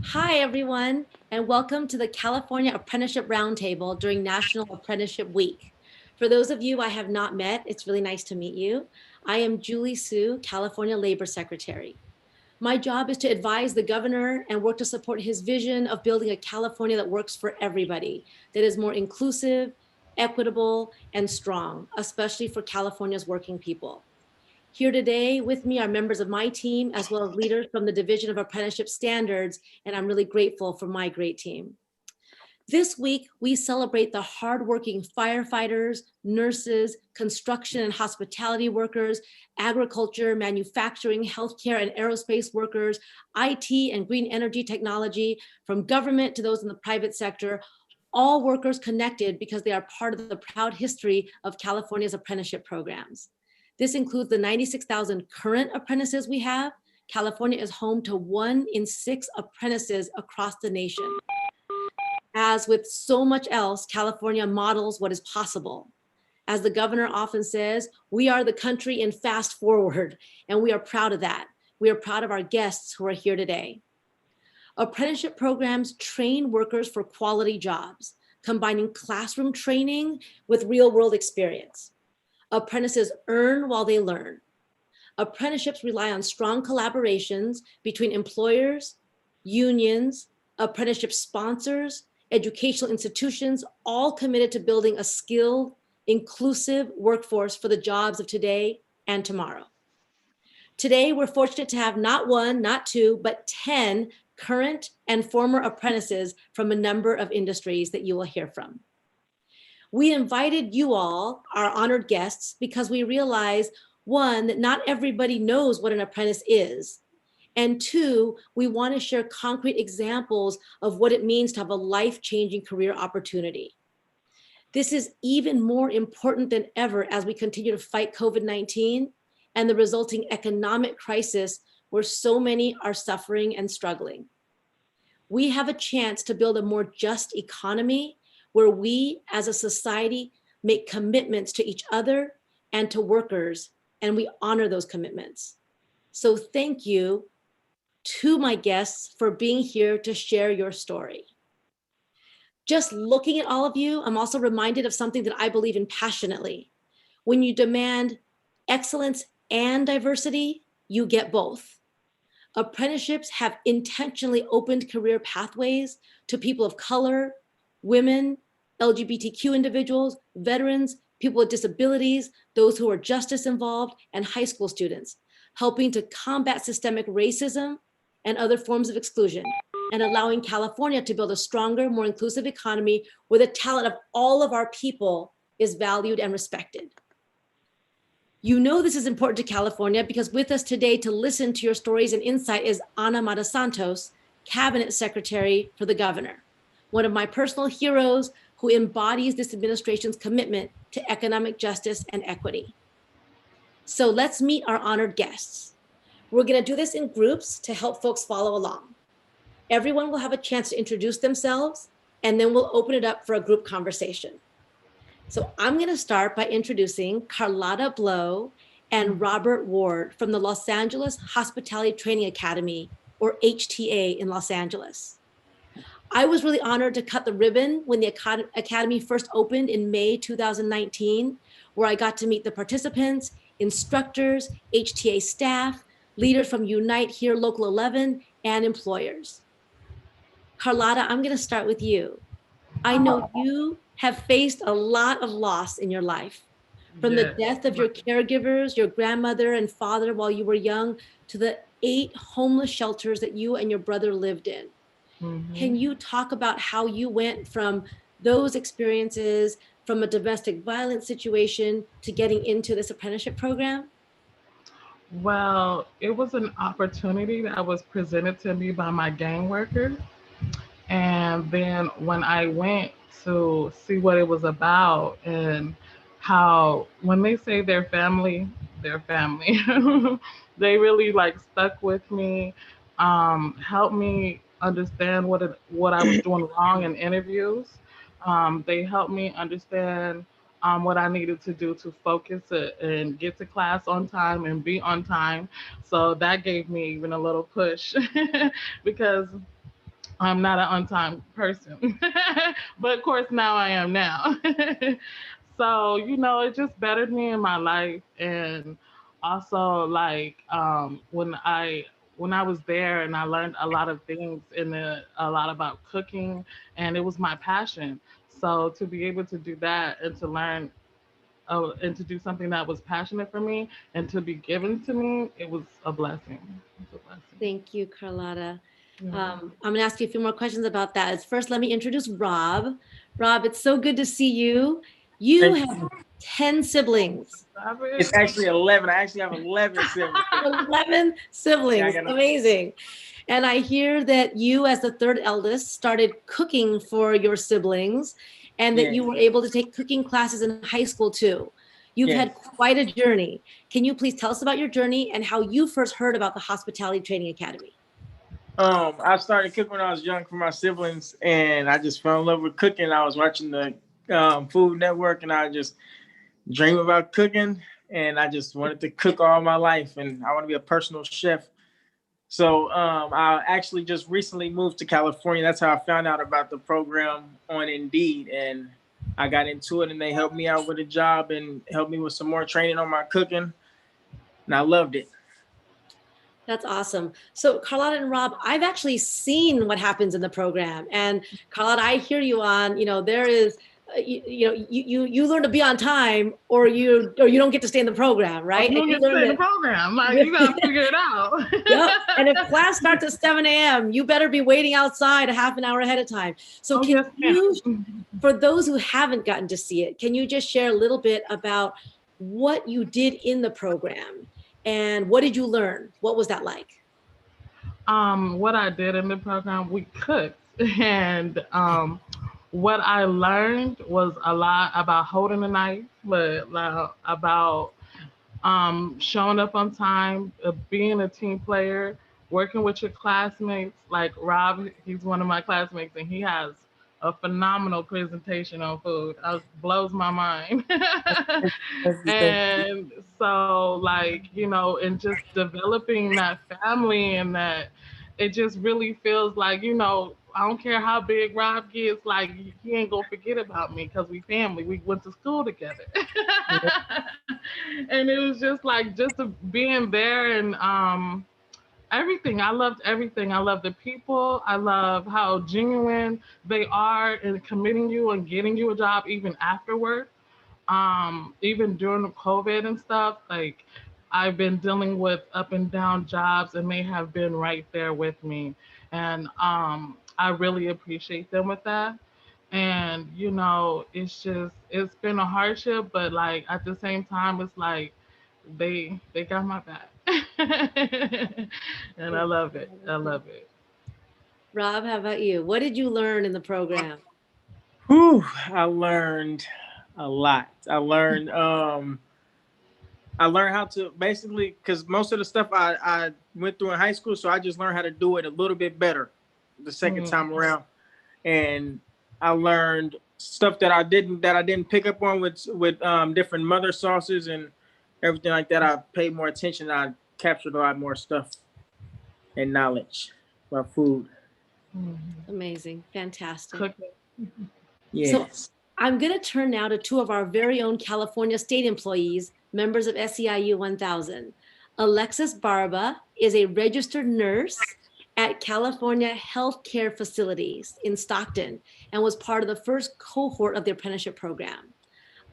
Hi, everyone, and welcome to the California Apprenticeship Roundtable during National Apprenticeship Week. For those of you I have not met, it's really nice to meet you. I am Julie Sue, California Labor Secretary. My job is to advise the governor and work to support his vision of building a California that works for everybody, that is more inclusive, equitable, and strong, especially for California's working people. Here today with me are members of my team, as well as leaders from the Division of Apprenticeship Standards, and I'm really grateful for my great team. This week, we celebrate the hardworking firefighters, nurses, construction and hospitality workers, agriculture, manufacturing, healthcare, and aerospace workers, IT and green energy technology, from government to those in the private sector, all workers connected because they are part of the proud history of California's apprenticeship programs. This includes the 96,000 current apprentices we have. California is home to 1 in 6 apprentices across the nation. As with so much else, California models what is possible. As the governor often says, we are the country in fast forward, and we are proud of that. We are proud of our guests who are here today. Apprenticeship programs train workers for quality jobs, combining classroom training with real-world experience. Apprentices earn while they learn. Apprenticeships rely on strong collaborations between employers, unions, apprenticeship sponsors, educational institutions, all committed to building a skilled, inclusive workforce for the jobs of today and tomorrow. Today, we're fortunate to have not 1, not 2, but 10 current and former apprentices from a number of industries that you will hear from. We invited you all, our honored guests, because we realize, 1, that not everybody knows what an apprentice is. And 2, we want to share concrete examples of what it means to have a life-changing career opportunity. This is even more important than ever as we continue to fight COVID-19 and the resulting economic crisis where so many are suffering and struggling. We have a chance to build a more just economy where we as a society make commitments to each other and to workers, and we honor those commitments. So thank you to my guests for being here to share your story. Just looking at all of you, I'm also reminded of something that I believe in passionately. When you demand excellence and diversity, you get both. Apprenticeships have intentionally opened career pathways to people of color, women, LGBTQ individuals, veterans, people with disabilities, those who are justice involved, and high school students, helping to combat systemic racism and other forms of exclusion, and allowing California to build a stronger, more inclusive economy where the talent of all of our people is valued and respected. You know this is important to California because with us today to listen to your stories and insight is Ana Mata Santos, Cabinet Secretary for the Governor, one of my personal heroes who embodies this administration's commitment to economic justice and equity. So let's meet our honored guests. We're going to do this in groups to help folks follow along. Everyone will have a chance to introduce themselves, and then we'll open it up for a group conversation. So I'm going to start by introducing Carlotta Blow and Robert Ward from the Los Angeles Hospitality Training Academy, or HTA, in Los Angeles. I was really honored to cut the ribbon when the Academy first opened in May 2019, where I got to meet the participants, instructors, HTA staff, leaders from Unite Here Local 11, and employers. Carlotta, I'm going to start with you. I know you have faced a lot of loss in your life, from the death of your caregivers, your grandmother and father while you were young, to the 8 homeless shelters that you and your brother lived in. Can you talk about how you went from those experiences, from a domestic violence situation, to getting into this apprenticeship program? Well, it was an opportunity that was presented to me by my gang worker. And then when I went to see what it was about and how, when they say their family, they really like stuck with me, helped me understand what I was doing wrong in interviews. They helped me understand what I needed to do to focus and get to class on time and be on time. So that gave me even a little push because I'm not an on-time person, but of course now I am now. So, it just bettered me in my life. And also like when I was there and I learned a lot of things a lot about cooking, and it was my passion. So to be able to do that and to learn and to do something that was passionate for me and to be given to me, it was a blessing. It's a blessing. Thank you, Carlotta. Yeah. I'm gonna ask you a few more questions about that. First, let me introduce Rob. Rob, it's so good to see you. You Thank have you. 10 siblings. It's actually 11. I actually have 11 siblings. 11 Yeah, siblings, amazing. And I hear that you, as the third eldest, started cooking for your siblings and that you yes, were able to take cooking classes in high school too. You've yes. had quite a journey. Can you please tell us about your journey and how you first heard about the Hospitality Training Academy? I started cooking when I was young for my siblings, and I just fell in love with cooking. I was watching the Food Network, and I just dream about cooking, and I just wanted to cook all my life, and I want to be a personal chef. So I actually just recently moved to California. That's how I found out about the program on Indeed, and I got into it, and they helped me out with a job and helped me with some more training on my cooking, and I loved it. That's awesome. So Carlotta and Rob, I've actually seen what happens in the program. And Carlotta, I hear you on, there is, you learn to be on time or you don't get to stay in the program, right? You And don't you get to learn stay in the that. program. Like, you got to figure it out. Yep. And if class starts at 7 a.m., you better be waiting outside a half an hour ahead of time. So Oh, can yes, you, ma'am. for those who haven't gotten to see it, can you just share a little bit about what you did in the program and what did you learn? What was that like? What I did in the program, we cooked. And what I learned was a lot about holding a knife, but about showing up on time, being a team player, working with your classmates. Like Rob, he's one of my classmates, and he has a phenomenal presentation on food. It blows my mind. Thank And so, like, and just developing that family, and that it just really feels like, I don't care how big Rob gets, like, he ain't gonna forget about me because we family. We went to school together. you. And it was just like being there, and everything. I loved everything. I love the people. I love how genuine they are in committing you and getting you a job even afterward. Even during the COVID and stuff, like, I've been dealing with up and down jobs, and they have been right there with me. And I really appreciate them with that. And it's been a hardship, but like at the same time, it's like they got my back. And I love it. I love it. Rob, how about you? What did you learn in the program? Whew, I learned a lot. I learned how to basically, because most of the stuff I went through in high school, so I just learned how to do it a little bit better the second Mm. time around. And I learned stuff that I didn't pick up on with different mother sauces and everything like that. I paid more attention. I captured a lot more stuff and knowledge about food. Mhm. Amazing. Fantastic. Cooking. So Yes. I'm going to turn now to two of our very own California state employees, members of SEIU 1000. Alexis Barba is a registered nurse at California Healthcare Facilities in Stockton and was part of the first cohort of the apprenticeship program.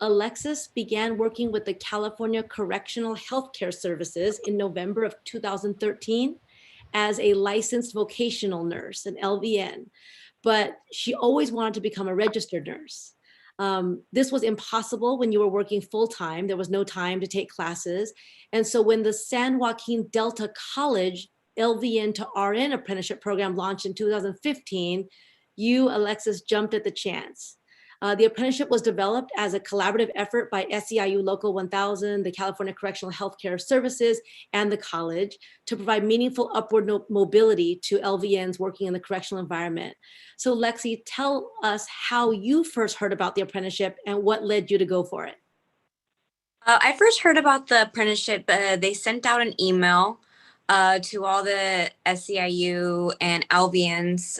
Alexis began working with the California Correctional Healthcare Services in November of 2013 as a licensed vocational nurse, an LVN, but she always wanted to become a registered nurse. This was impossible when you were working full-time. There was no time to take classes. And so when the San Joaquin Delta College LVN to RN apprenticeship program launched in 2015, you, Alexis, jumped at the chance. The apprenticeship was developed as a collaborative effort by SEIU Local 1000, the California Correctional Healthcare Services, and the college to provide meaningful upward mobility to LVNs working in the correctional environment. So Lexi, tell us how you first heard about the apprenticeship and what led you to go for it. I first heard about the apprenticeship. They sent out an email to all the SEIU and LVNs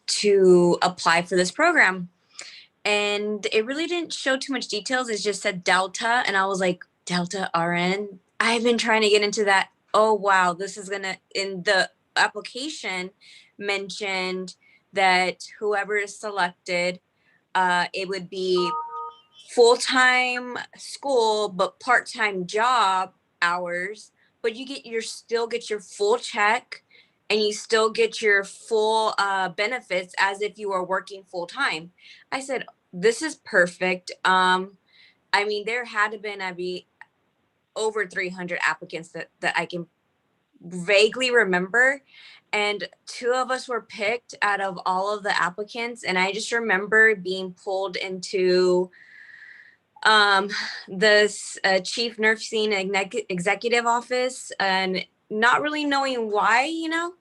to apply for this program. And it really didn't show too much details. It just said Delta. And I was like, Delta RN? I've been trying to get into that. Oh, wow. This is going to, in the application mentioned that whoever is selected, it would be full-time school, but part-time job hours, but you still get your full check and you still get your full benefits as if you were working full-time. I said, this is perfect. I mean, there had to be over 300 applicants that I can vaguely remember. And 2 of us were picked out of all of the applicants. And I just remember being pulled into this chief nursing executive office and not really knowing why,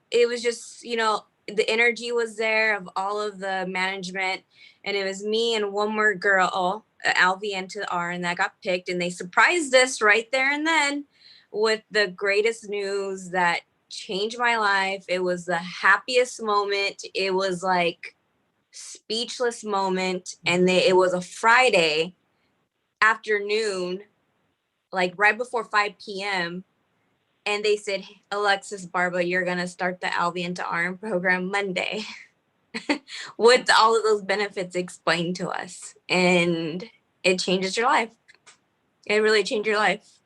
it was just, the energy was there of all of the management, and it was me and one more girl, LVN to the RN, that got picked, and they surprised us right there and then with the greatest news that changed my life. It was the happiest moment. It was like speechless moment, and it was a Friday afternoon, like right before 5 p.m. And they said, Alexis Barba, you're going to start the LVN to RN program Monday with all of those benefits explained to us. And it changes your life. It really changed your life.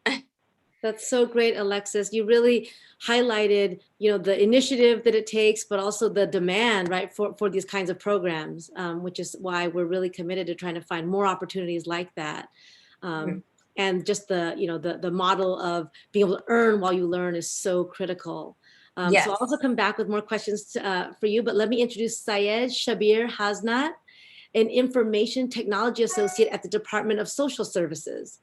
That's so great, Alexis. You really highlighted, the initiative that it takes, but also the demand, right, for these kinds of programs, which is why we're really committed to trying to find more opportunities like that. And just the model of being able to earn while you learn is so critical. Yes. So I'll also come back with more questions for you, but let me introduce Syed Shabir Hasnat, an Information Technology Associate at the Department of Social Services.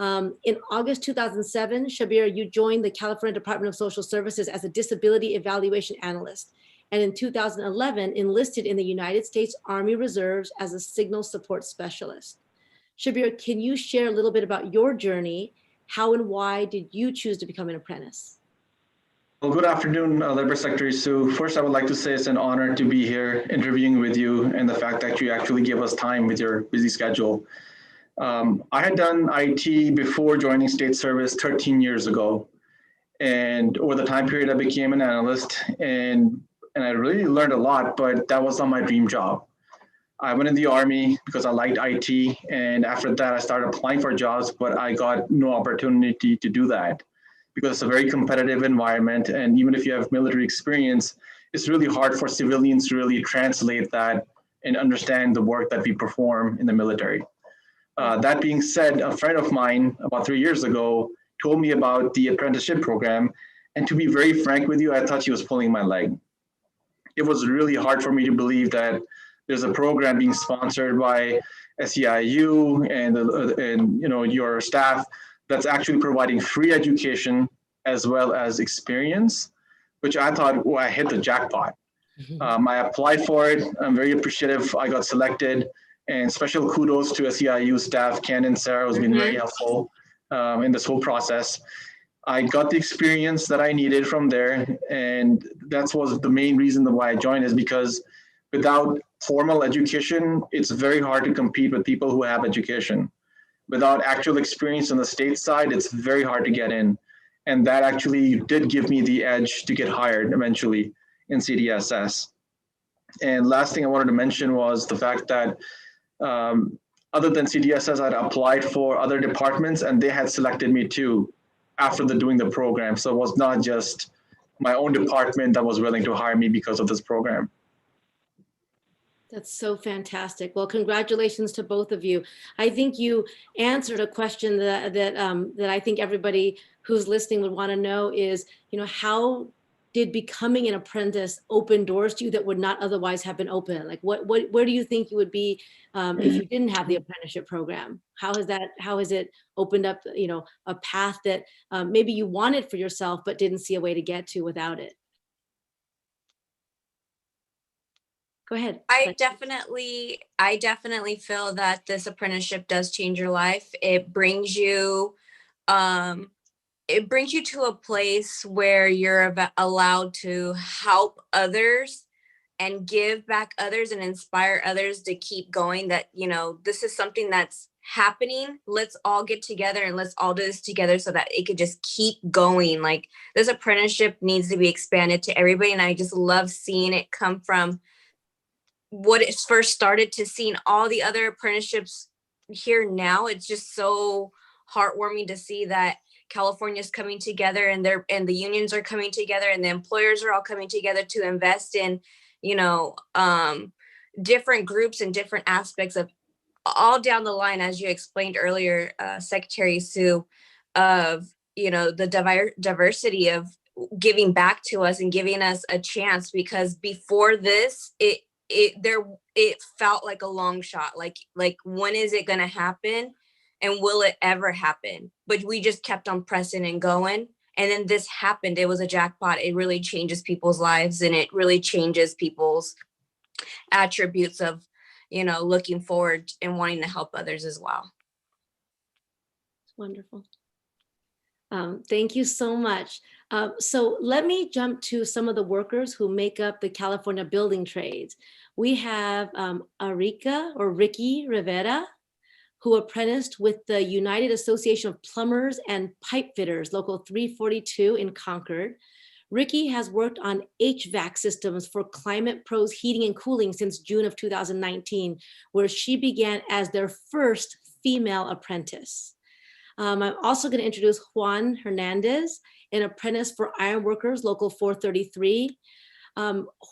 In August 2007, Shabir, you joined the California Department of Social Services as a Disability Evaluation Analyst, and in 2011 enlisted in the United States Army Reserves as a Signal Support Specialist. Shabir, can you share a little bit about your journey? How and why did you choose to become an apprentice? Well, good afternoon, Labor Secretary Sue. First, I would like to say it's an honor to be here interviewing with you, and the fact that you actually give us time with your busy schedule. I had done IT before joining state service 13 years ago. And over the time period, I became an analyst, and I really learned a lot, but that was not my dream job. I went in the Army because I liked IT, and after that, I started applying for jobs, but I got no opportunity to do that because it's a very competitive environment, and even if you have military experience, it's really hard for civilians to really translate that and understand the work that we perform in the military. That being said, a friend of mine about 3 years ago told me about the apprenticeship program, and to be very frank with you, I thought she was pulling my leg. It was really hard for me to believe that there's a program being sponsored by SEIU and your staff that's actually providing free education as well as experience, which I thought, I hit the jackpot. I applied for it. I'm very appreciative. I got selected, and special kudos to SEIU staff, Ken and Sarah, who's been very helpful in this whole process. I got the experience that I needed from there, and that was the main reason why I joined, is because without formal education, it's very hard to compete with people who have education. Without actual experience on the state side, it's very hard to get in. And that actually did give me the edge to get hired eventually in CDSS. And last thing I wanted to mention was the fact that other than CDSS, I'd applied for other departments, and they had selected me too after doing the program. So it was not just my own department that was willing to hire me because of this program. That's so fantastic. Well, congratulations to both of you. I think you answered a question that I think everybody who's listening would want to know is, how did becoming an apprentice open doors to you that would not otherwise have been open? Like, where do you think you would be if you didn't have the apprenticeship program? How has it opened up, a path that maybe you wanted for yourself but didn't see a way to get to without it? Go ahead. I definitely feel that this apprenticeship does change your life. It brings you it brings you to a place where you're allowed to help others and give back others and inspire others to keep going, that, you know, this is something that's happening. Let's all get together and let's all do this together so that it could just keep going. Like, this apprenticeship needs to be expanded to everybody. And I just love seeing it come from what it first started to seeing all the other apprenticeships here now. It's just so heartwarming to see that California's coming together, and the unions are coming together, and the employers are all coming together to invest in, you know, different groups and different aspects of all down the line, as you explained earlier, Secretary Sue, of, you know, the diversity of giving back to us and giving us a chance. Because before this, it felt like a long shot. Like when is it going to happen, and will it ever happen? But we just kept on pressing and going. And then this happened. It was a jackpot. It really changes people's lives, and it really changes people's attributes of, you know, looking forward and wanting to help others as well. Wonderful. Thank you so much. So let me jump to some of the workers who make up the California building trades. We have Ricky Rivera, who apprenticed with the United Association of Plumbers and Pipe Fitters, Local 342 in Concord. Ricky has worked on HVAC systems for Climate Pros Heating and Cooling since June of 2019, where she began as their first female apprentice. I'm also going to introduce Juan Hernandez, an apprentice for Ironworkers, Local 433.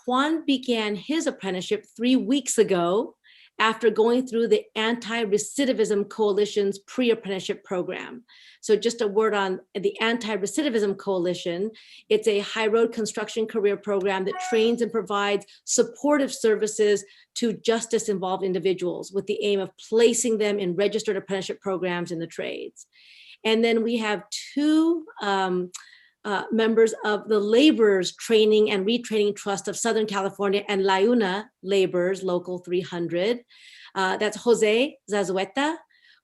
Juan began his apprenticeship 3 weeks ago after going through the Anti-Recidivism Coalition's Pre-Apprenticeship program. So just a word on the Anti-Recidivism Coalition. It's a high road construction career program that trains and provides supportive services to justice-involved individuals with the aim of placing them in registered apprenticeship programs in the trades. And then we have two members of the Laborers Training and Retraining Trust of Southern California and LIUNA Laborers, Local 300. That's Jose Zazueta,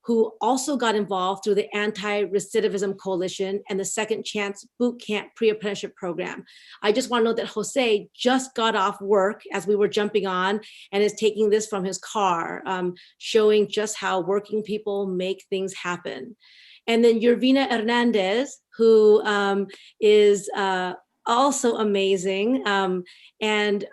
who also got involved through the Anti-Recidivism Coalition and the Second Chance Boot Camp Pre-Apprenticeship Program. I just want to note that Jose just got off work as we were jumping on and is taking this from his car, showing just how working people make things happen. And then Eurena Hernandez, who is also amazing. And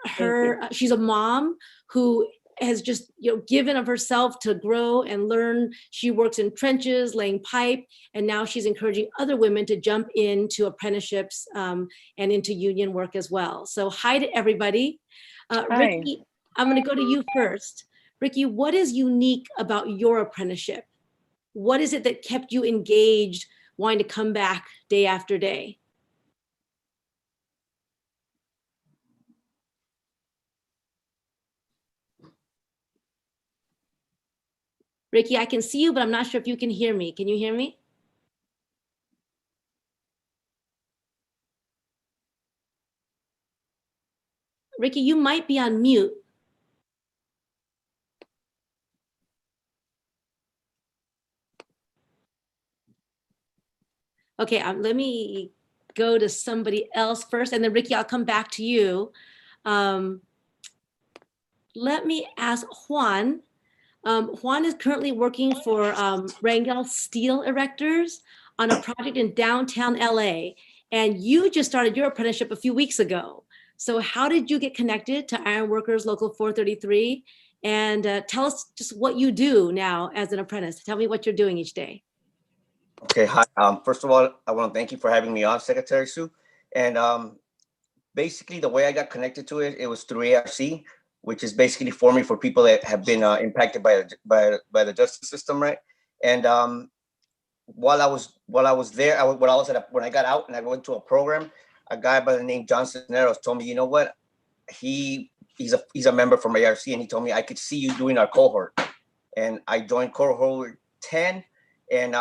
she's a mom who has just given of herself to grow and learn. She works in trenches, laying pipe, and now she's encouraging other women to jump into apprenticeships and into union work as well. So hi to everybody. Ricky, I'm going to go to you first. Ricky, what is unique about your apprenticeship? What is it that kept you engaged, wanting to come back day after day? Ricky, I can see you, but I'm not sure if you can hear me. Can you hear me? Ricky, you might be on mute. Okay, let me go to somebody else first, and then Ricky, I'll come back to you. Let me ask Juan. Juan is currently working for Rangel Steel Erectors on a project in downtown LA, and you just started your apprenticeship a few weeks ago. So how did you get connected to Ironworkers Local 433? And tell us just what you do now as an apprentice. Tell me what you're doing each day. Okay, hi. First of all, I want to thank you for having me on, Secretary Sue. And basically, the way I got connected to it, it was through ARC, which is basically forming for people that have been impacted by the justice system, right? And while I was there, when I got out and I went to a program, a guy by the name John Cisneros told me, you know what? He's a member from ARC, and he told me I could see you doing our cohort. And I joined cohort 10, and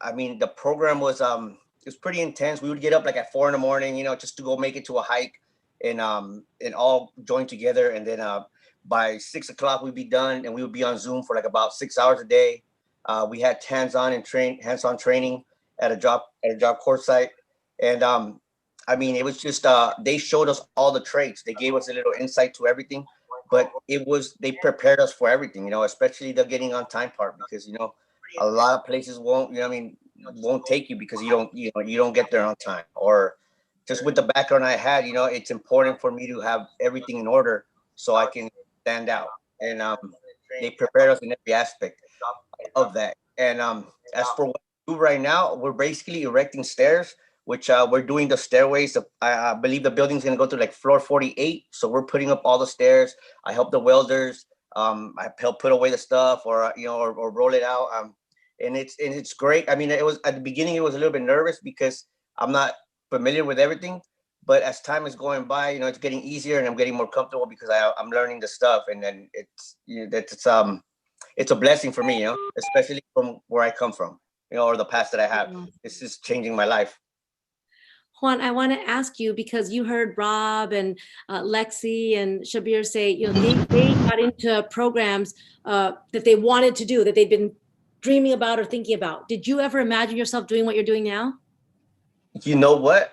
I mean, the program was it was pretty intense. We would get up like at 4 a.m, just to go make it to a hike, and all join together. And then by 6 o'clock we'd be done, and we would be on Zoom for like about 6 hours a day. We had hands-on training at a job course site. And I mean, it was just they showed us all the trades. They gave us a little insight to everything, but they prepared us for everything, you know, especially the getting on time part, because, you know, a lot of places won't, you know, I mean, won't take you because you don't get there on time. Or just with the background I had, you know, it's important for me to have everything in order so I can stand out. And they prepared us in every aspect of that. And as for what we do right now, we're basically erecting stairs, which we're doing the stairways. I believe the building's going to go to like floor 48. So we're putting up all the stairs. I help the welders. I help put away the stuff, or you know, or roll it out. And it's great. I mean, it was at the beginning, it was a little bit nervous because I'm not familiar with everything. But as time is going by, you know, it's getting easier, and I'm getting more comfortable because I'm learning the stuff. And then it's a blessing for me, you know, especially from where I come from, you know, or the past that I have. This is changing my life. Juan, I want to ask you, because you heard Rob and Lexi and Shabir say, you know, they got into programs that they wanted to do, that they'd been dreaming about or thinking about. Did you ever imagine yourself doing what you're doing now? You know what?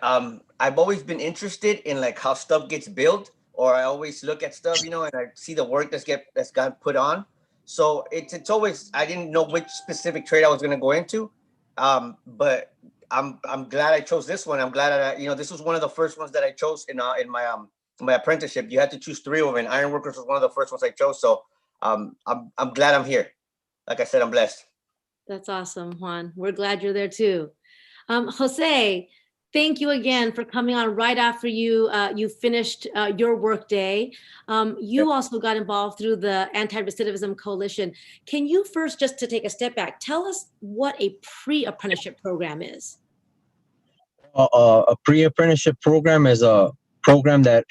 I've always been interested in like how stuff gets built, or I always look at stuff, you know, and I see the work that's got put on. So it's always, I didn't know which specific trade I was going to go into, but I'm glad I chose this one. I'm glad that you know, this was one of the first ones that I chose in my apprenticeship. You had to choose 3 of them, and ironworkers was one of the first ones I chose. So I'm glad I'm here. Like I said, I'm blessed. That's awesome, Juan. We're glad you're there too. Jose, thank you again for coming on right after you finished your work day. You also got involved through the Anti-Recidivism Coalition. Can you first, just to take a step back, tell us what a pre-apprenticeship program is? A pre-apprenticeship program is a program that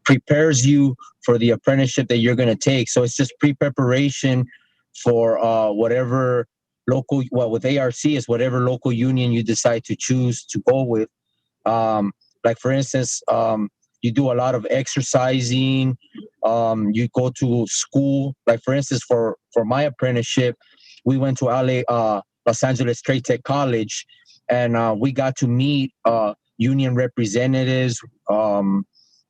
prepares you for the apprenticeship that you're going to take. So it's just pre-preparation for whatever local, well, with ARC is whatever local union you decide to choose to go with. Like for instance, you do a lot of exercising, you go to school. Like for instance, for my apprenticeship, we went to Los Angeles Trade Tech College, and we got to meet union representatives.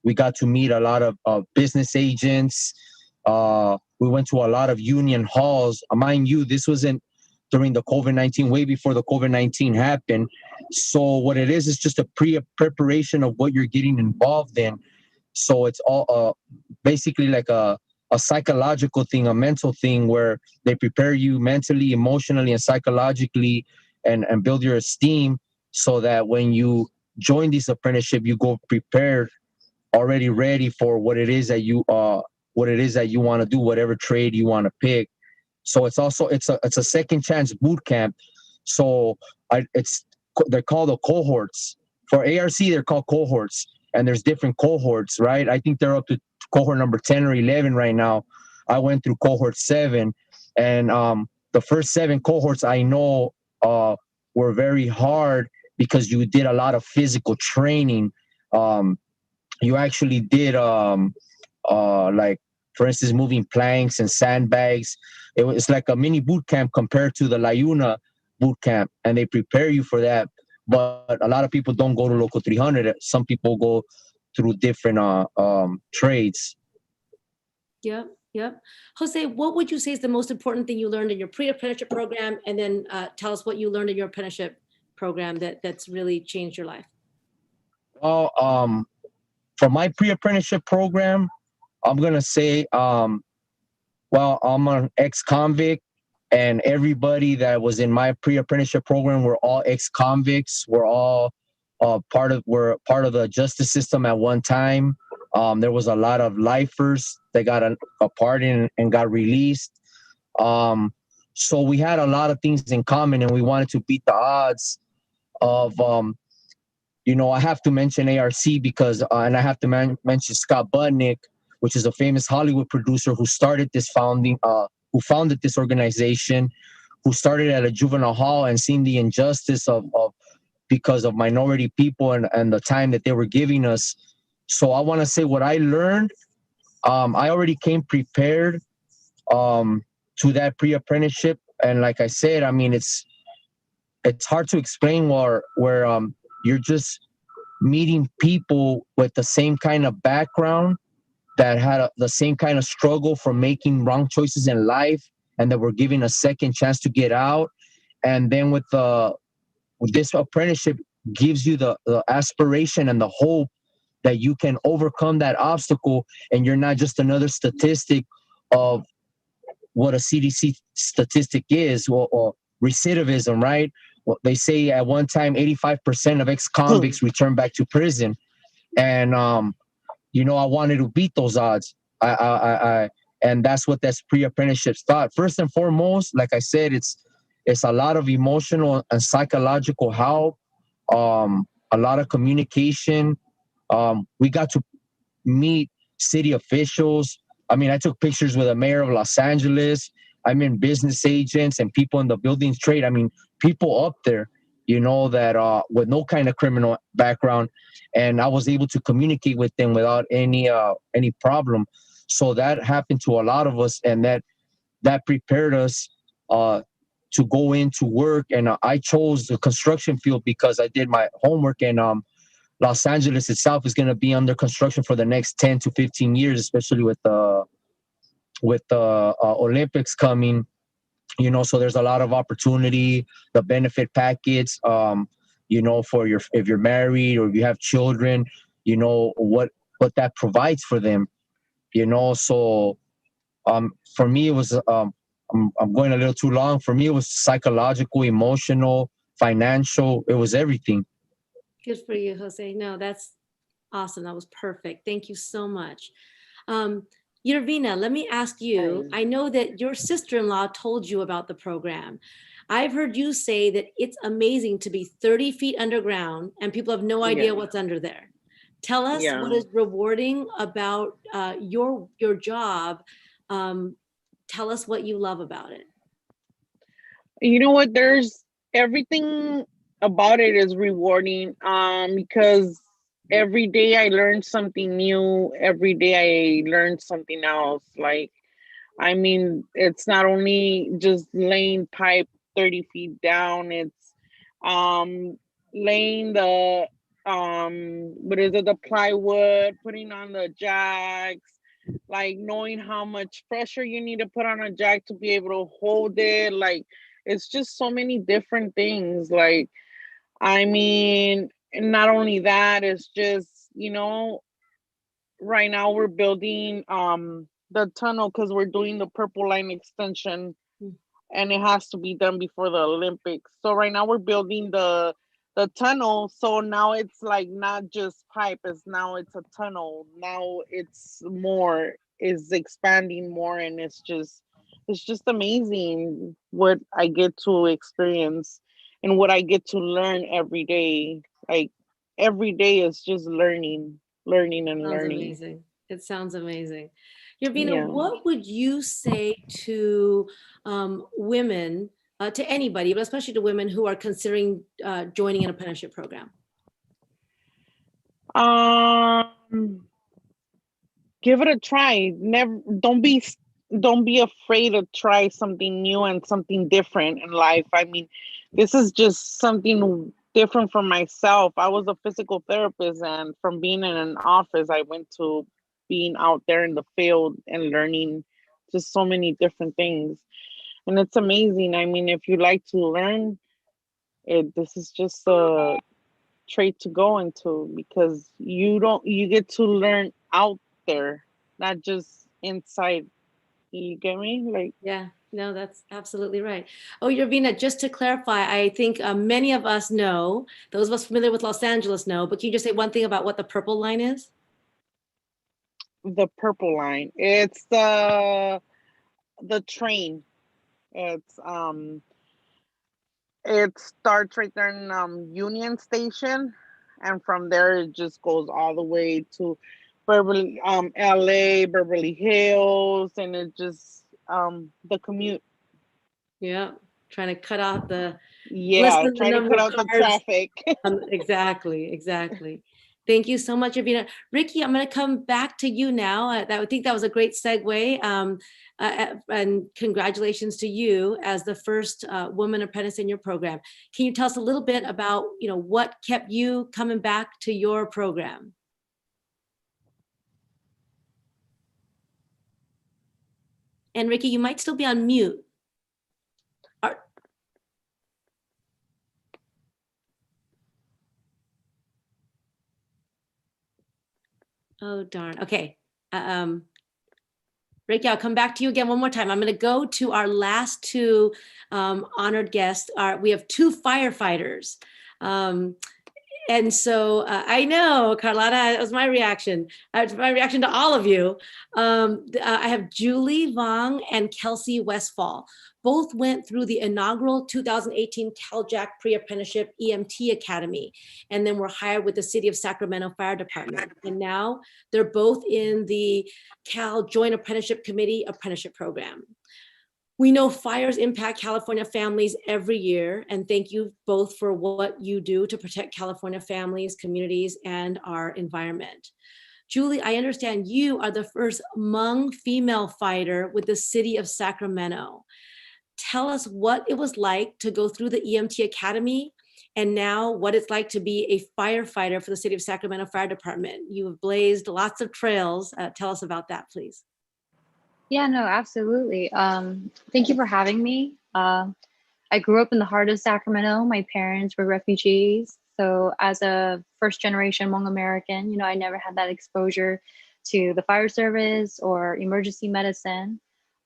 We got to meet a lot of business agents. We went to a lot of union halls. Mind you, this wasn't during the COVID-19, way before the COVID-19 happened. So what it is just a preparation of what you're getting involved in. So it's all basically like a psychological thing, a mental thing, where they prepare you mentally, emotionally, and psychologically, and build your esteem, so that when you join this apprenticeship, you go prepared, already ready for what it is that you want to do, whatever trade you want to pick. So it's a second chance boot camp. So they're called the cohorts. For ARC, they're called cohorts, and there's different cohorts, right? I think they're up to cohort number 10 or 11 right now. I went through cohort 7, and the first 7 cohorts I know were very hard because you did a lot of physical training. You actually did like, for instance, moving planks and sandbags. It's like a mini boot camp compared to the LIUNA boot camp, and they prepare you for that. But a lot of people don't go to Local 300. Some people go through different trades. Yep. Jose, what would you say is the most important thing you learned in your pre-apprenticeship program? And then tell us what you learned in your apprenticeship program that's really changed your life. Well, for my pre-apprenticeship program, I'm going to say, well, I'm an ex-convict, and everybody that was in my pre-apprenticeship program were all ex-convicts. We're all part of the justice system at one time. There was a lot of lifers that got a pardon and got released. So we had a lot of things in common, and we wanted to beat the odds of, I have to mention ARC because, and I have to mention Scott Budnick, which is a famous Hollywood producer who started this who founded this organization, who started at a juvenile hall and seen the injustice of because of minority people and the time that they were giving us. So I want to say what I learned, I already came prepared to that pre-apprenticeship. And like I said, I mean, it's hard to explain where you're just meeting people with the same kind of background that had the same kind of struggle from making wrong choices in life, and that were given a second chance to get out. And then with this apprenticeship gives you the aspiration and the hope that you can overcome that obstacle, and you're not just another statistic of what a CDC statistic is, or recidivism, right? Well, they say at one time 85% of ex-convicts return back to prison, and you know, I wanted to beat those odds. And that's what this pre-apprenticeship thought. First and foremost, like I said, it's a lot of emotional and psychological help, a lot of communication. We got to meet city officials. I mean, I took pictures with the mayor of Los Angeles. I mean, business agents and people in the building trade. I mean, people up there, you know, that with no kind of criminal background, and I was able to communicate with them without any problem. So that happened to a lot of us, and that prepared us to go into work. And I chose the construction field because I did my homework, and Los Angeles itself is going to be under construction for the next 10 to 15 years, especially with the Olympics coming, you know. So there's a lot of opportunity, the benefit package, you know, if you're married or if you have children, you know, what that provides for them, you know. So for me, it was, I'm going a little too long. For me, it was psychological, emotional, financial. It was everything. Good for you, Jose. No, that's awesome. That was perfect. Thank you so much. Eurena, let me ask you, I know that your sister-in-law told you about the program. I've heard you say that it's amazing to be 30 feet underground and people have no idea what's under there. Tell us what is rewarding about your job. Tell us what you love about it. You know what? There's everything about it is rewarding, because every day I learn something new. Every day I learn something else. Like, I mean, it's not only just laying pipe 30 feet down, it's laying the the plywood, putting on the jacks, like knowing how much pressure you need to put on a jack to be able to hold it. Like, it's just so many different things. Like, I mean, and not only that, it's just, you know, right now we're building the tunnel because we're doing the Purple Line extension, and it has to be done before the Olympics. So right now we're building the tunnel. So now it's like not just pipe, it's a tunnel. Now it's expanding more, and it's just amazing what I get to experience and what I get to learn every day. Like, every day is just learning and Sounds learning. amazing. It sounds amazing. Eurena, what would you say to women, to anybody, but especially to women who are considering joining an apprenticeship program? Give it a try. Don't be afraid to try something new and something different in life. I mean, this is just something different for myself. I was a physical therapist, and from being in an office, I went to being out there in the field and learning just so many different things. And it's amazing. I mean, if you like to learn, this is just a trait to go into, because you get to learn out there, not just inside. You get me? Like, yeah, no, that's absolutely right. Oh, Eurena, just to clarify, I think many of us know, those of us familiar with Los Angeles know, but can you just say one thing about what the Purple Line is? The Purple Line. It's the train. It starts right there in Union Station, and from there it just goes all the way to Beverly, LA, Beverly Hills, and it just the commute. Yeah, trying to cut out the trying to cut out the traffic. Exactly. Thank you so much, Ravina. Ricky, I'm going to come back to you now. I think that was a great segue. And congratulations to you as the first woman apprentice in your program. Can you tell us a little bit about, what kept you coming back to your program? And Ricky, you might still be on mute. Oh, darn. Okay. Ricky, I'll come back to you again one more time. I'm going to go to our last two honored guests. We have two firefighters. And so I know, Carlotta, that was my reaction. My reaction to all of you. I have Julie Vong and Kelsey Westfall. Both went through the inaugural 2018 CalJack Pre-Apprenticeship EMT Academy, and then were hired with the City of Sacramento Fire Department. And now they're both in the Cal Joint Apprenticeship Committee Apprenticeship Program. We know fires impact California families every year, and thank you both for what you do to protect California families, communities, and our environment. Julie, I understand you are the first Hmong female fighter with the City of Sacramento. Tell us what it was like to go through the EMT Academy, and now what it's like to be a firefighter for the City of Sacramento Fire Department. You have blazed lots of trails. Tell us about that, please. Yeah, no, absolutely. Thank you for having me. I grew up in the heart of Sacramento. My parents were refugees. So as a first generation Hmong American, I never had that exposure to the fire service or emergency medicine.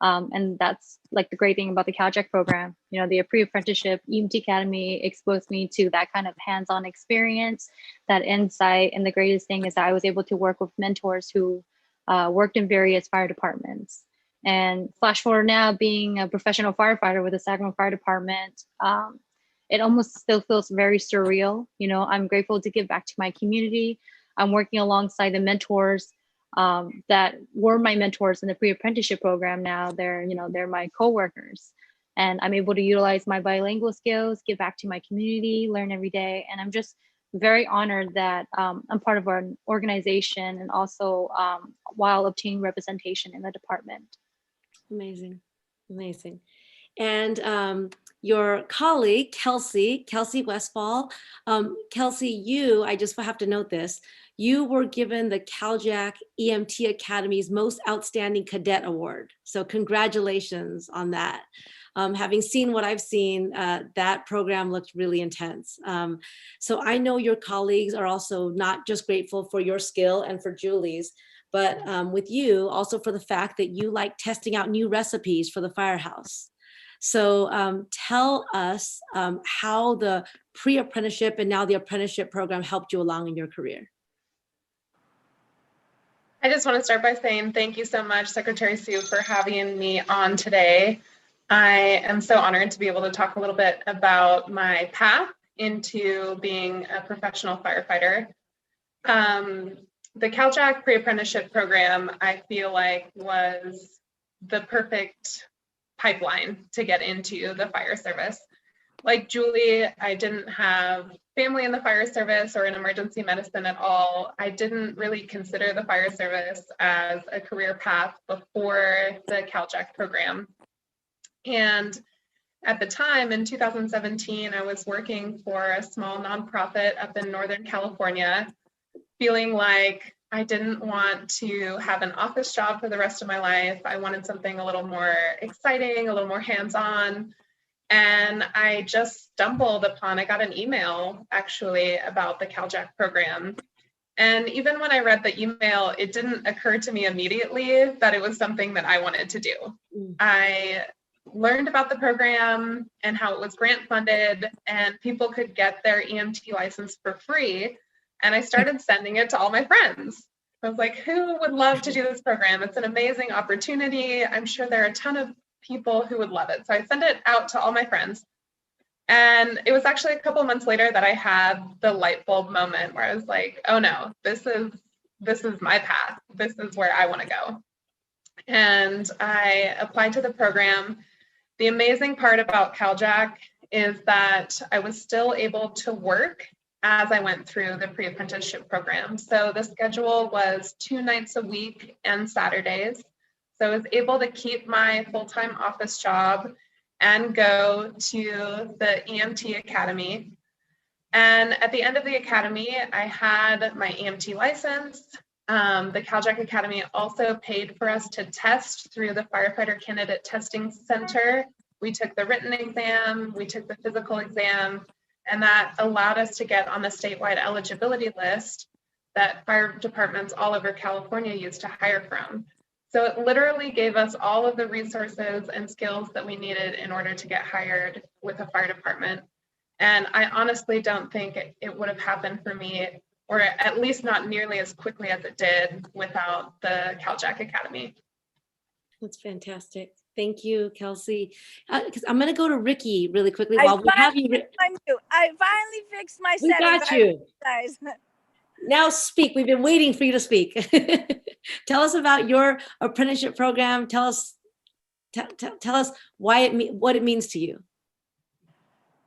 And that's like the great thing about the CalJack program. The Pre-Apprenticeship EMT Academy exposed me to that kind of hands-on experience, that insight. And the greatest thing is that I was able to work with mentors who worked in various fire departments. And flash forward now, being a professional firefighter with the Sacramento Fire Department, it almost still feels very surreal. I'm grateful to give back to my community. I'm working alongside the mentors that were my mentors in the pre-apprenticeship program. Now they're my coworkers, and I'm able to utilize my bilingual skills, give back to my community, learn every day. And I'm just very honored that I'm part of an organization, and also while obtaining representation in the department. Amazing, amazing. And your colleague, Kelsey Westfall. Kelsey, I just have to note this, you were given the CalJack EMT Academy's Most Outstanding Cadet Award. So congratulations on that. Having seen what I've seen, that program looked really intense. So I know your colleagues are also not just grateful for your skill and for Julie's, but with you also for the fact that you like testing out new recipes for the firehouse. So tell us how the pre-apprenticeship and now the apprenticeship program helped you along in your career. I just want to start by saying thank you so much, Secretary Sue, for having me on today. I am so honored to be able to talk a little bit about my path into being a professional firefighter. The CalJack Pre-Apprenticeship program, I feel like, was the perfect pipeline to get into the fire service. Like Julie, I didn't have family in the fire service or in emergency medicine at all. I didn't really consider the fire service as a career path before the CalJack program. And at the time, in 2017, I was working for a small nonprofit up in Northern California, feeling like I didn't want to have an office job for the rest of my life. I wanted something a little more exciting, a little more hands-on. And I just stumbled upon, I got an email actually about the CalJack program. And even when I read the email, it didn't occur to me immediately that it was something that I wanted to do. I learned about the program and how it was grant funded and people could get their EMT license for free. And I started sending it to all my friends. I was like, who would love to do this program? It's an amazing opportunity. I'm sure there are a ton of people who would love it. So I sent it out to all my friends. And it was actually a couple of months later that I had the light bulb moment where I was like, oh no, this is my path. This is where I want to go. And I applied to the program. The amazing part about CalJack is that I was still able to work as I went through the pre-apprenticeship program. So the schedule was 2 nights a week and Saturdays. So I was able to keep my full-time office job and go to the EMT Academy. And at the end of the academy, I had my EMT license. The CalJack Academy also paid for us to test through the Firefighter Candidate Testing Center. We took the written exam, we took the physical exam, and that allowed us to get on the statewide eligibility list that fire departments all over California use to hire from. So it literally gave us all of the resources and skills that we needed in order to get hired with a fire department. And I honestly don't think it would have happened for me, or at least not nearly as quickly as it did without the CalJack Academy. That's fantastic. Thank you, Kelsey. Because I'm going to go to Ricky really quickly while we have you. I finally fixed my We settings. got you. Guys. Now speak. We've been waiting for you to speak. Tell us about your apprenticeship program. Tell us why what it means to you.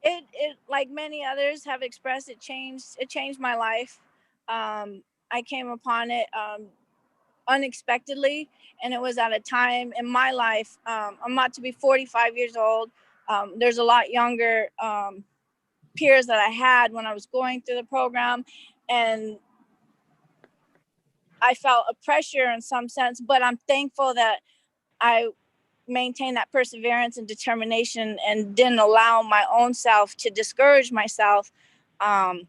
It like many others have expressed, it changed my life. I came upon it unexpectedly, and it was at a time in my life. I'm about to be 45 years old. There's a lot younger peers that I had when I was going through the program, and I felt a pressure in some sense, but I'm thankful that I maintained that perseverance and determination and didn't allow my own self to discourage myself from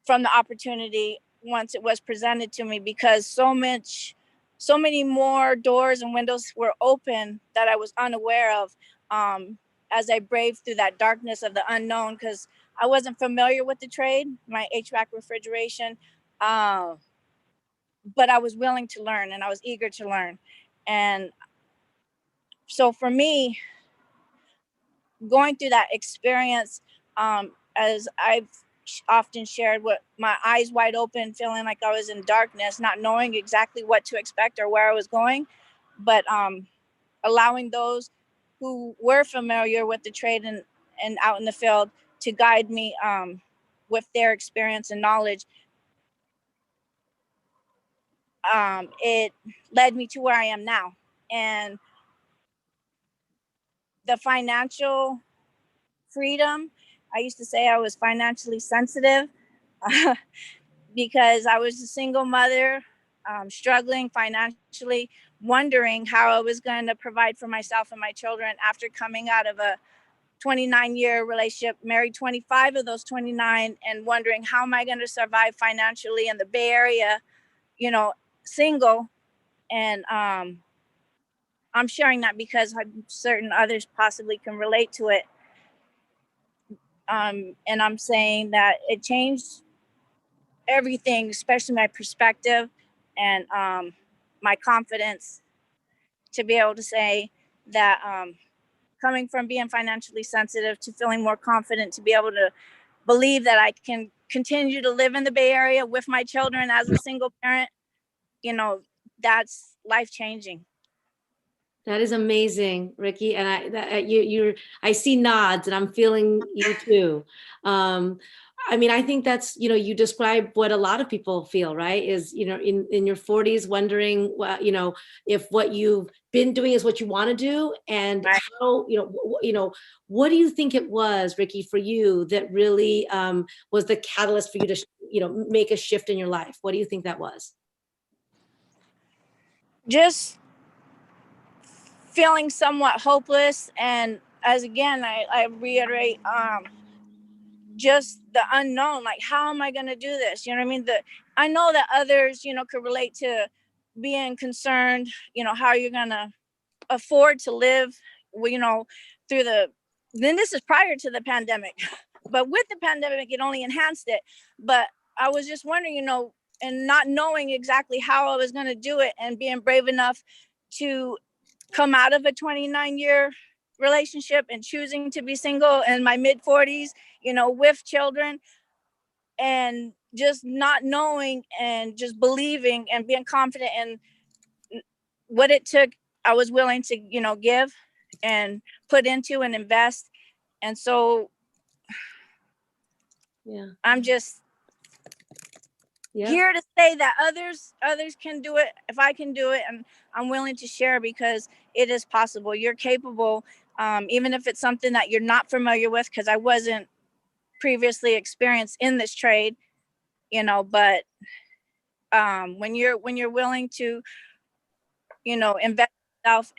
the opportunity once it was presented to me, because so many more doors and windows were open that I was unaware of as I braved through that darkness of the unknown, because I wasn't familiar with the trade, my HVAC refrigeration, but I was willing to learn and I was eager to learn. And so for me, going through that experience, as I've often shared, with my eyes wide open, feeling like I was in darkness, not knowing exactly what to expect or where I was going, but allowing those who were familiar with the trade and out in the field to guide me with their experience and knowledge. It led me to where I am now. And the financial freedom, I used to say I was financially sensitive because I was a single mother, struggling financially, wondering how I was going to provide for myself and my children after coming out of a 29-year relationship, married 25 of those 29, and wondering how am I going to survive financially in the Bay Area, single. And I'm sharing that because certain others possibly can relate to it. And I'm saying that it changed everything, especially my perspective and my confidence, to be able to say that coming from being financially sensitive to feeling more confident, to be able to believe that I can continue to live in the Bay Area with my children as a single parent, that's life-changing. That is amazing, Ricky. And I see nods, and I'm feeling you too. I think that's, you describe what a lot of people feel, right? Is, in your 40s, wondering, if what you've been doing is what you want to do, and right. How, what do you think it was, Ricky, for you that really was the catalyst for you to, make a shift in your life? What do you think that was? Just feeling somewhat hopeless, and as again, I reiterate, just the unknown, like how am I going to do this? You know what I mean? I know that others, could relate to being concerned, how you're going to afford to live, through then this is prior to the pandemic, but with the pandemic, it only enhanced it. But I was just wondering, and not knowing exactly how I was going to do it, and being brave enough to come out of a 29-year relationship and choosing to be single in my mid 40s, with children, and just not knowing and just believing and being confident in what it took. I was willing to, give and put into and invest. And so Yeah. I'm just Yeah. here to say that others can do it if I can do it, and I'm willing to share because it is possible. You're capable, even if it's something that you're not familiar with, because I wasn't previously experienced in this trade, you know, but when you're willing to, you know, invest in yourself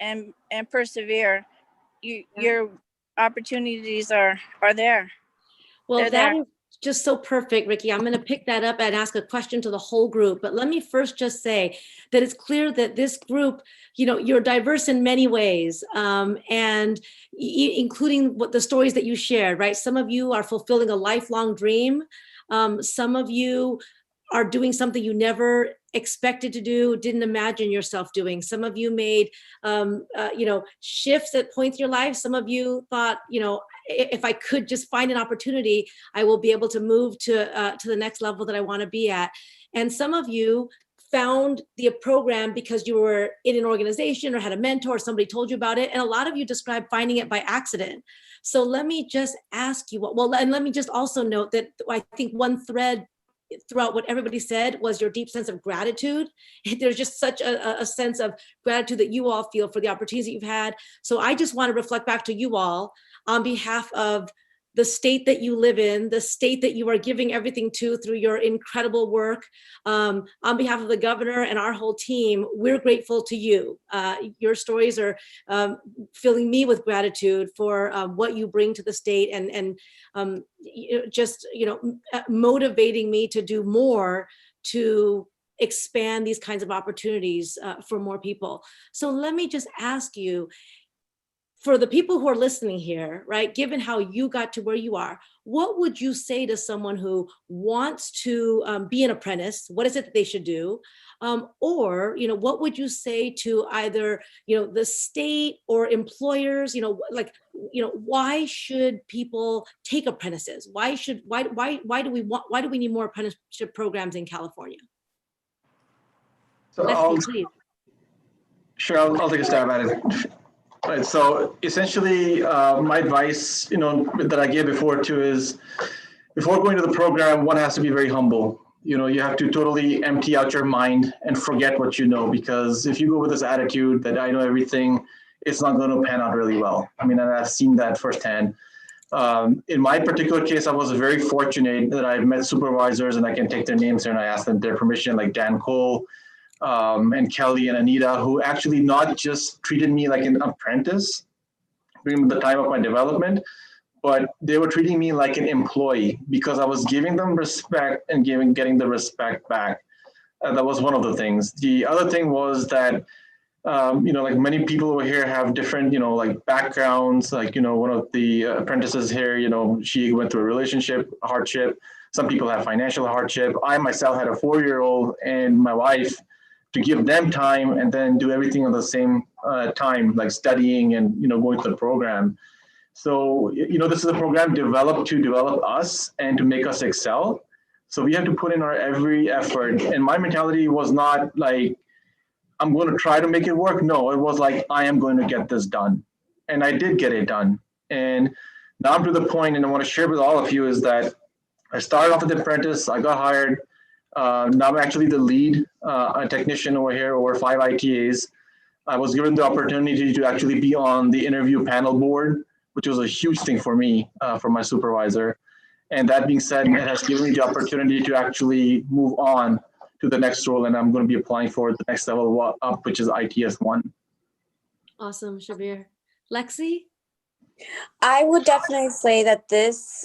and persevere, your opportunities are there. Well, They're that there. is just so perfect, Ricky. I'm going to pick that up and ask a question to the whole group. But let me first just say that it's clear that this group, you know, you're diverse in many ways, and including what the stories that you shared, right? Some of you are fulfilling a lifelong dream. Some of you are doing something you never expected to do, didn't imagine yourself doing. Some of you made, you know, shifts at points in your life. Some of you thought, you know, if I could just find an opportunity, I will be able to move to the next level that I want to be at. And some of you found the program because you were in an organization or had a mentor, or somebody told you about it. And a lot of you described finding it by accident. So let me just ask you, well, and let me just also note that I think one thread throughout what everybody said was your deep sense of gratitude. There's just such a sense of gratitude that you all feel for the opportunities that you've had. So I just want to reflect back to you all on behalf of the state that you live in, the state that you are giving everything to through your incredible work. On behalf of the governor and our whole team, we're grateful to you. Your stories are filling me with gratitude for what you bring to the state and just, you know, motivating me to do more to expand these kinds of opportunities for more people. So let me just ask you, for the people who are listening here, right, given how you got to where you are, what would you say to someone who wants to be an apprentice? What is it that they should do? Or, you know, what would you say to either, you know, the state or employers, you know, like, you know, why should people take apprentices? Why do we need more apprenticeship programs in California? So Leslie, please. I'll take a stab at it. Right. So essentially, my advice, you know, that I gave before too is, before going to the program, one has to be very humble. You know, you have to totally empty out your mind and forget what you know, because if you go with this attitude that I know everything, it's not going to pan out really well. I mean, and I've seen that firsthand. In my particular case, I was very fortunate that I've met supervisors, and I can take their names here and I asked them their permission, like Dan Cole, and Kelly and Anita, who actually not just treated me like an apprentice during the time of my development, but they were treating me like an employee because I was giving them respect and getting the respect back. That was one of the things. The other thing was that, you know, like many people over here have different, you know, like backgrounds. Like, you know, one of the apprentices here, you know, she went through a relationship hardship. Some people have financial hardship. I myself had a 4-year-old and my wife, to give them time and then do everything at the same time, like studying and, you know, going to the program. So, you know, this is a program developed to develop us and to make us excel. So we have to put in our every effort. And my mentality was not like, I'm going to try to make it work. No, it was like, I am going to get this done. And I did get it done. And now I'm to the point, and I want to share with all of you, is that I started off as an apprentice, I got hired. Now I'm actually the lead a technician over here, over 5 ITAs. I was given the opportunity to actually be on the interview panel board, which was a huge thing for me, for my supervisor. And that being said, it has given me the opportunity to actually move on to the next role, and I'm going to be applying for the next level up, which is ITS1. Awesome, Shabir. Lexi? I would definitely say that this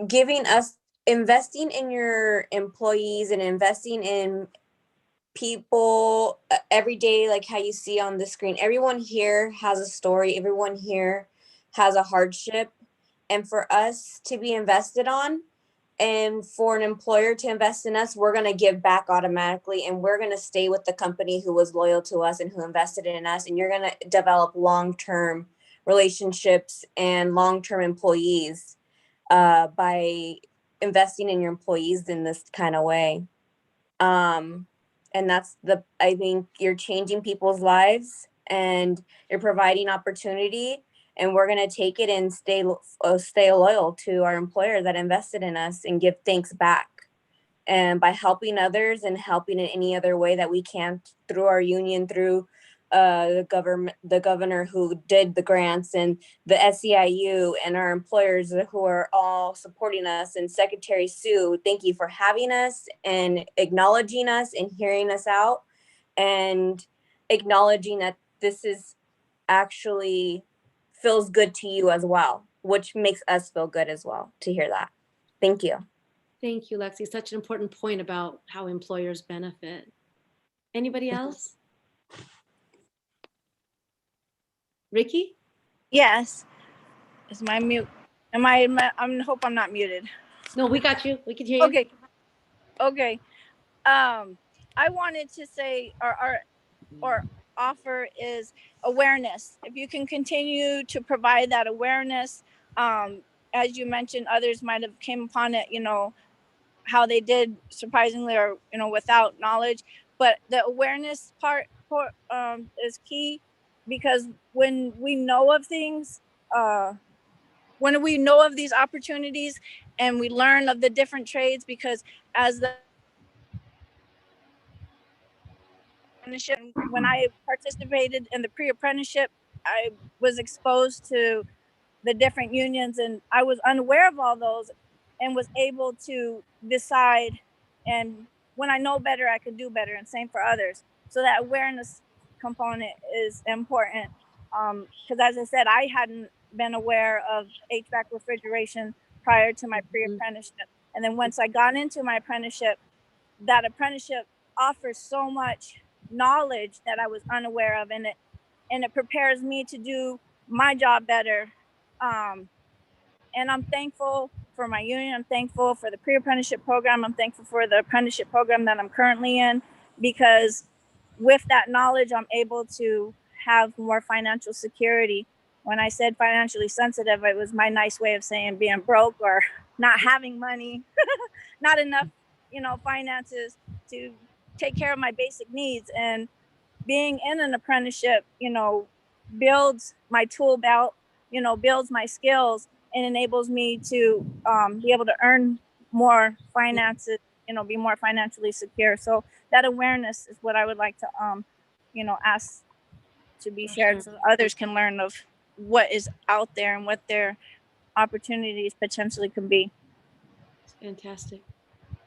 giving us, investing in your employees and investing in people every day, like how you see on the screen, everyone here has a story, everyone here has a hardship, and for us to be invested on and for an employer to invest in us, we're going to give back automatically, and we're going to stay with the company who was loyal to us and who invested in us, and you're going to develop long-term relationships and long-term employees by investing in your employees in this kind of way. And that's I think you're changing people's lives and you're providing opportunity. and we're going to take it and stay loyal to our employer that invested in us and give thanks back. And by helping others and helping in any other way that we can through our union, through the governor who did the grants, and the SEIU, and our employers who are all supporting us, and Secretary Sue, thank you for having us and acknowledging us and hearing us out and acknowledging that this is actually feels good to you as well, which makes us feel good as well to hear that. Thank you. Thank you, Lexi. Such an important point about how employers benefit. Anybody else? Ricky? Yes. Is my mute? I hope I'm not muted. No, we got you. We can hear you. Okay. Okay. I wanted to say or offer is awareness. If you can continue to provide that awareness, as you mentioned, others might have came upon it, how they did surprisingly or, without knowledge, but the awareness part is key, because when we know of things, when we know of these opportunities and we learn of the different trades, because as the when I participated in the pre-apprenticeship, I was exposed to the different unions, and I was unaware of all those and was able to decide, and when I know better, I can do better, and same for others. So that awareness component is important, because as I said, I hadn't been aware of HVAC refrigeration prior to my pre-apprenticeship. And then once I got into my apprenticeship, that apprenticeship offers so much knowledge that I was unaware of, and it prepares me to do my job better. And I'm thankful for my union. I'm thankful for the pre-apprenticeship program. I'm thankful for the apprenticeship program that I'm currently in, because with that knowledge, I'm able to have more financial security. When I said financially sensitive, it was my nice way of saying being broke or not having money, not enough, finances to take care of my basic needs. And being in an apprenticeship, builds my tool belt, builds my skills, and enables me to be able to earn more finances, be more financially secure. So that awareness is what I would like to, ask to be shared, so others can learn of what is out there and what their opportunities potentially can be. Fantastic.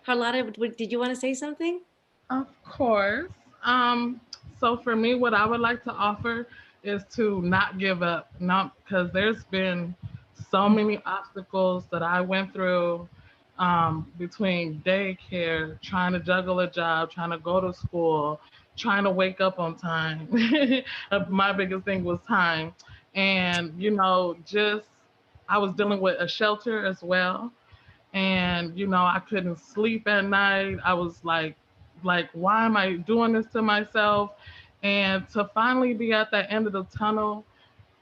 Carlotta, did you want to say something? Of course. So for me, what I would like to offer is to not give up, not because there's been so many obstacles that I went through, between daycare, trying to juggle a job, trying to go to school, trying to wake up on time. My biggest thing was time. And, just I was dealing with a shelter as well. And, I couldn't sleep at night. I was like, why am I doing this to myself? And to finally be at the end of the tunnel,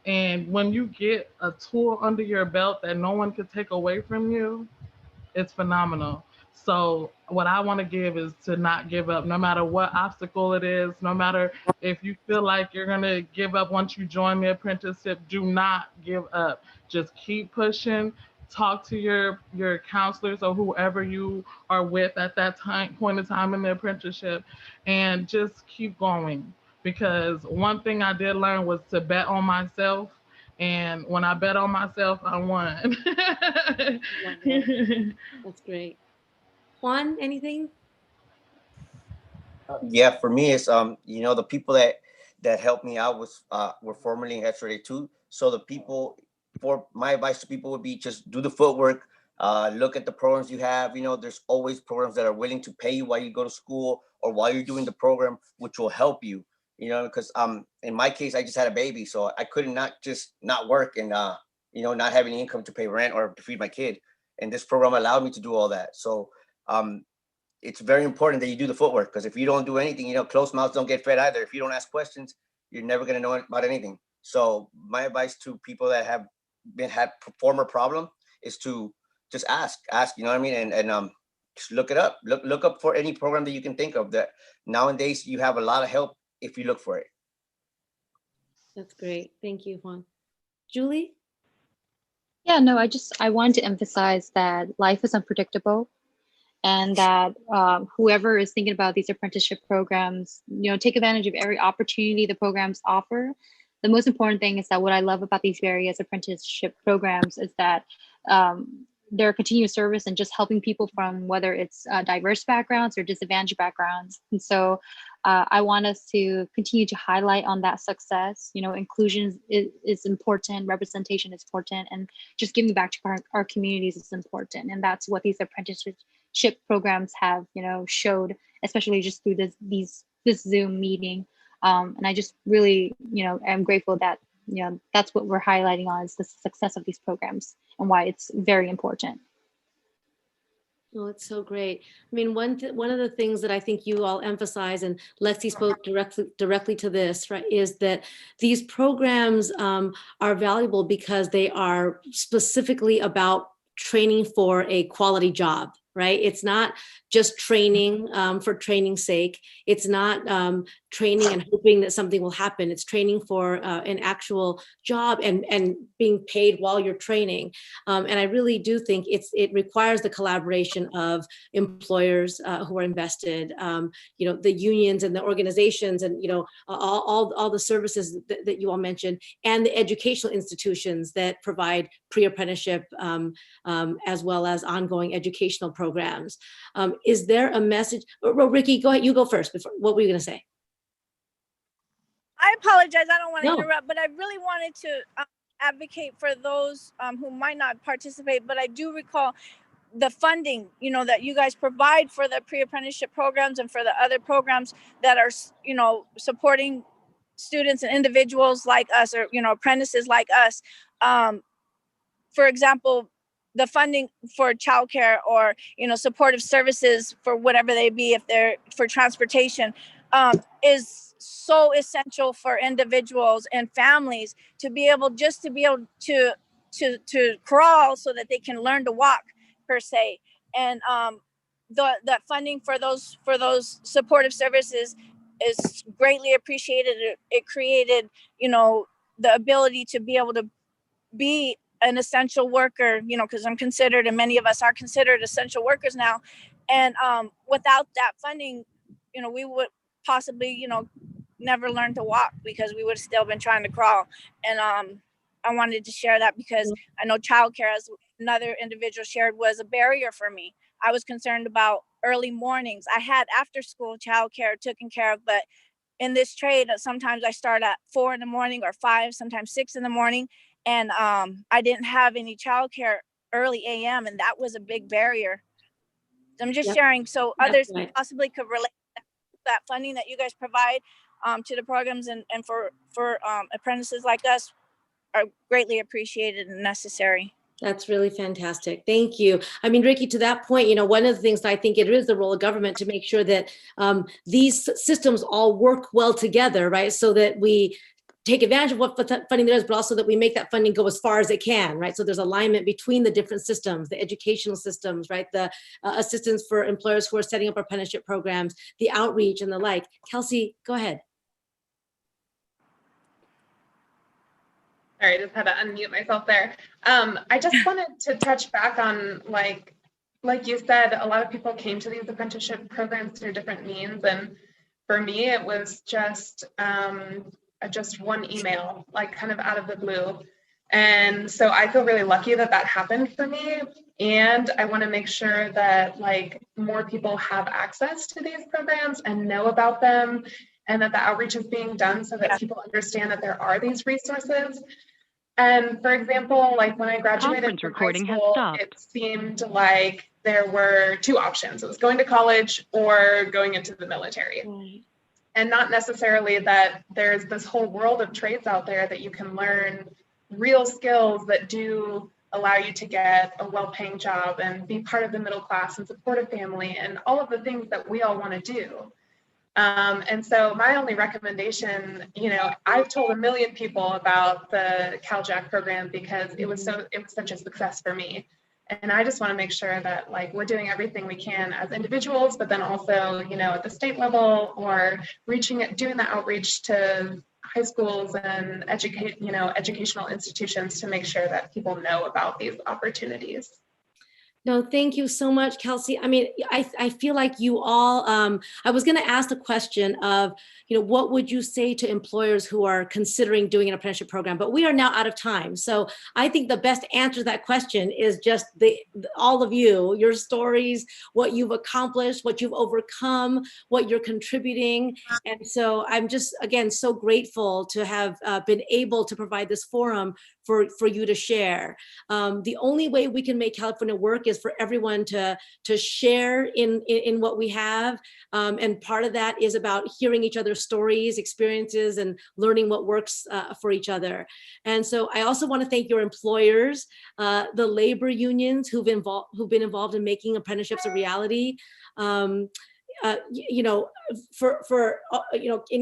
and when you get a tool under your belt that no one could take away from you, it's phenomenal. So what I want to give is to not give up, no matter what obstacle it is, no matter if you feel like you're going to give up once you join the apprenticeship, do not give up. Just keep pushing. Talk to your counselors or whoever you are with at that point in time in the apprenticeship, and just keep going. Because one thing I did learn was to bet on myself. And when I bet on myself, I won. That's great. Juan, anything? Yeah, for me, it's the people that helped me out were formerly in SRA too. So the people, for my advice to people would be just do the footwork, look at the programs you have. There's always programs that are willing to pay you while you go to school or while you're doing the program, which will help you. Because in my case, I just had a baby, so I couldn't not work and not have any income to pay rent or to feed my kid. And this program allowed me to do all that. So it's very important that you do the footwork, because if you don't do anything, closed mouths don't get fed either. If you don't ask questions, you're never going to know about anything. So my advice to people that have had former problem is to just ask, you know what I mean? And just look it up, look up for any program that you can think of. That nowadays you have a lot of help if you look for it. That's great. Thank you, Juan. Julie? Yeah, no, I wanted to emphasize that life is unpredictable, and that whoever is thinking about these apprenticeship programs, take advantage of every opportunity the programs offer. The most important thing is that what I love about these various apprenticeship programs is that they're continuous service and just helping people from whether it's diverse backgrounds or disadvantaged backgrounds. And so I want us to continue to highlight on that success. Inclusion is important, representation is important, and just giving back to our communities is important. And that's what these apprenticeship programs have, showed, especially just through this Zoom meeting. And I just really, am grateful that, that's what we're highlighting on, is the success of these programs and why it's very important. Oh, it's so great. I mean, one of the things that I think you all emphasize, and Lexi spoke directly to this, right, is that these programs are valuable because they are specifically about training for a quality job, right? It's not just training for training's sake. It's not training and hoping that something will happen. It's training for an actual job and being paid while you're training. And I really do think it requires the collaboration of employers who are invested, the unions and the organizations, and all the services that you all mentioned, and the educational institutions that provide pre-apprenticeship as well as ongoing educational programs. Is there a message? Ricky, go ahead. You go first. What were you going to say? I apologize. I don't want to interrupt, but I really wanted to advocate for those who might not participate. But I do recall the funding, that you guys provide for the pre-apprenticeship programs and for the other programs that are, supporting students and individuals like us, or, apprentices like us. For example, the funding for childcare or, supportive services for whatever they be, if they're for transportation, is so essential for individuals and families to be able to crawl so that they can learn to walk, per se. And the funding for those supportive services is greatly appreciated. It created, the ability to be able to be an essential worker, because I'm considered, and many of us are considered, essential workers now. And without that funding, we would possibly, never learn to walk, because we would have still been trying to crawl. And I wanted to share that because I know childcare, as another individual shared, was a barrier for me. I was concerned about early mornings. I had after school childcare taken care of, but in this trade, sometimes I start at 4 in the morning or 5, sometimes 6 in the morning. And I didn't have any childcare early AM, and that was a big barrier. I'm just sharing so others possibly could relate to that funding that you guys provide to the programs, and for apprentices like us are greatly appreciated and necessary. That's really fantastic. Thank you. I mean, Ricky, to that point, one of the things that I think it is the role of government to make sure that these systems all work well together, right? So that we take advantage of what funding there is, but also that we make that funding go as far as it can, right? So there's alignment between the different systems, the educational systems, right? The assistance for employers who are setting up apprenticeship programs, the outreach and the like. Kelsey, go ahead. Sorry, I just had to unmute myself there. I just wanted to touch back on, like you said, a lot of people came to these apprenticeship programs through different means. And for me, it was just one email, like kind of out of the blue. And so I feel really lucky that that happened for me. And I want to make sure that more people have access to these programs and know about them, and that the outreach is being done so that people understand that there are these resources. And for example, when I graduated from high school, it seemed like there were 2 options. It was going to college or going into the military. Right. And not necessarily that there's this whole world of trades out there that you can learn real skills that do allow you to get a well-paying job and be part of the middle class and support a family and all of the things that we all want to do. And so my only recommendation, I've told a million people about the CalJack program because it was such a success for me. And I just want to make sure that we're doing everything we can as individuals, but then also, at the state level, or doing the outreach to high schools and educational institutions to make sure that people know about these opportunities. No, thank you so much, Kelsey. I mean, I feel like you all, I was going to ask the question of, what would you say to employers who are considering doing an apprenticeship program, but we are now out of time. So I think the best answer to that question is just all of you, your stories, what you've accomplished, what you've overcome, what you're contributing. And so I'm just, again, so grateful to have been able to provide this forum for you to share. The only way we can make California work is for everyone to share in what we have. And part of that is about hearing each other's stories, experiences, and learning what works for each other. And so I also want to thank your employers, the labor unions who've been involved in making apprenticeships a reality. In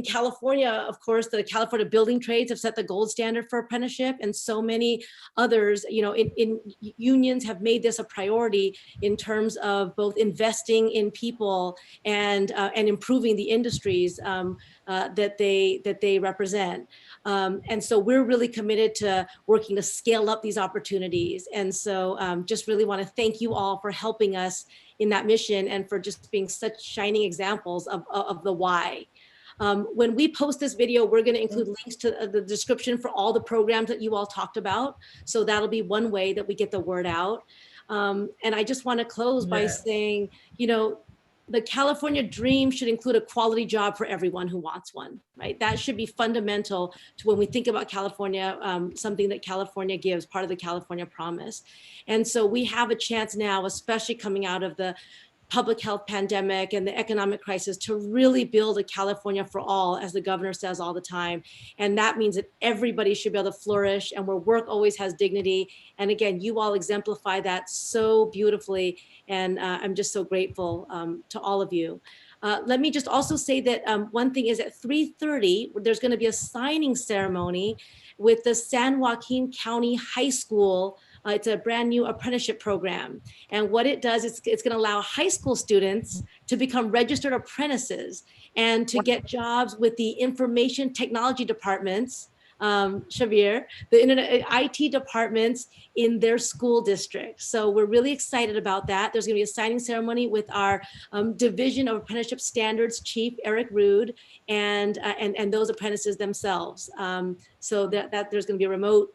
California, of course, the California building trades have set the gold standard for apprenticeship, and so many others, in unions have made this a priority in terms of both investing in people and improving the industries that they represent. And so we're really committed to working to scale up these opportunities. And so just really want to thank you all for helping us in that mission and for just being such shining examples of the why. When we post this video, we're going to include links to the description for all the programs that you all talked about. So that'll be one way that we get the word out. And I just want to close by saying, the California dream should include a quality job for everyone who wants one, right? That should be fundamental to when we think about California, something that California gives, part of the California promise. And so we have a chance now, especially coming out of the public health pandemic and the economic crisis, to really build a California for all, as the governor says all the time. And that means that everybody should be able to flourish and where work always has dignity. And again, you all exemplify that so beautifully. And I'm just so grateful to all of you. Let me just also say that one thing is at 3:30, there's going to be a signing ceremony with the San Joaquin County High School. It's a brand new apprenticeship program. And what it does is it's going to allow high school students to become registered apprentices and to get jobs with the information technology departments, Xavier, the IT departments in their school district. So we're really excited about that. There's going to be a signing ceremony with our Division of Apprenticeship Standards Chief, Eric Rude, and those apprentices themselves. So that there's going to be a remote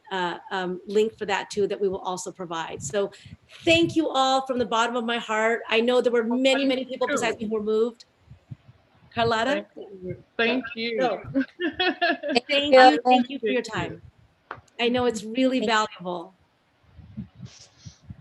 link for that too that we will also provide. So thank you all from the bottom of my heart. I know there were many, many people besides me who were moved. Carlotta? Thank you. No. Thank you for your time. I know it's really valuable.